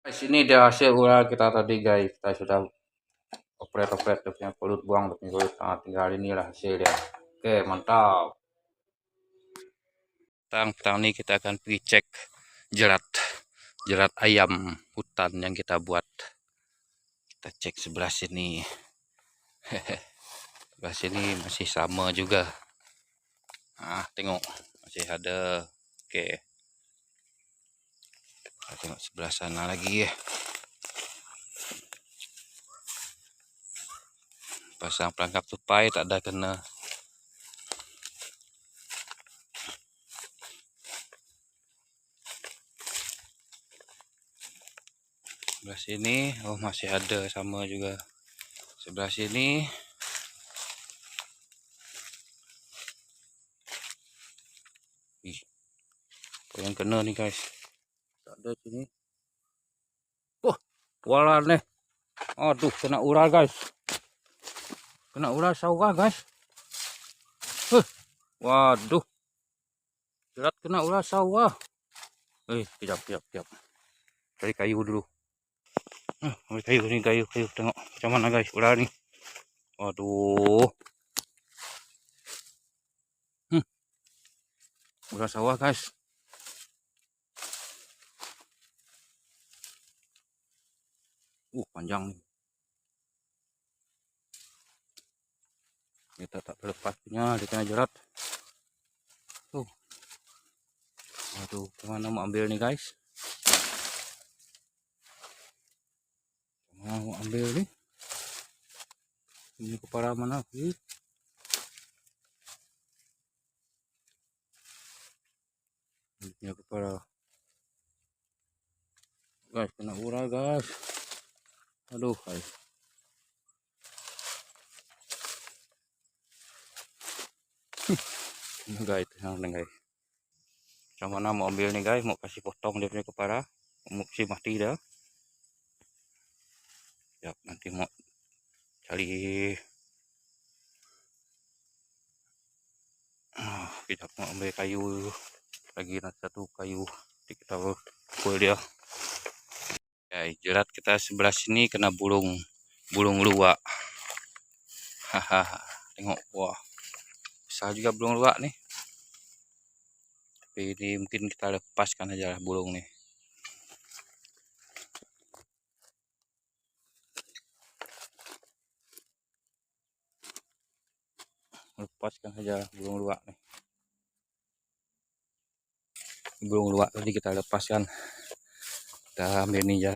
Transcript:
Guys, ini dia hasil ular kita tadi guys. Kita sudah operet-operet dia punya kulit, buang dia punya kulit. Nah, tinggal inilah hasilnya. Oke, mantap. Petang ini kita akan pergi cek jerat ayam hutan yang kita buat. Kita cek sebelah sini. Sebelah sini masih sama juga. Nah, tengok masih ada. Oke. Kita tengok sebelah sana lagi ya. Pasang perangkap tupai tak ada kena. Sebelah sini, oh masih ada sama juga. Sebelah sini. Ih, yang kena nih guys. Tak ada sini. Wah, walah nih. Aduh, kena ular guys. Kena ular sawah guys. Waduh. Jerat kena ular sawah. Kejap. Cari kayu dulu. Kayu nih, kayu. Tengok macam mana guys ular nih. Waduh. Ular sawah guys. Panjang nih. Kita tak terlepas punya, dia kena jerat. Waduh, kemana mau ambil nih guys? Kemana mau ambil nih? Ini kepala mana sih? Ini kepala. Guys, kena ular guys. Aduh guys. Ini guys, guys. Macam mana mau ambil nih guys? Mau kasih potong dia punya kepala. Mau kasih mati dah. Ya, nanti mau cari. Kita mau ambil kayu lagi, nanti satu kayu. Kita pukul dia. Ya, jerat kita sebelah sini kena bulung luak. Hahaha, tengok, wah besar juga bulung luak nih. Tapi ini mungkin kita lepaskan aja lah bulung nih. Lepaskan saja bulung luak nih. Bulung luak tadi kita lepaskan. Kita ambil ini aja.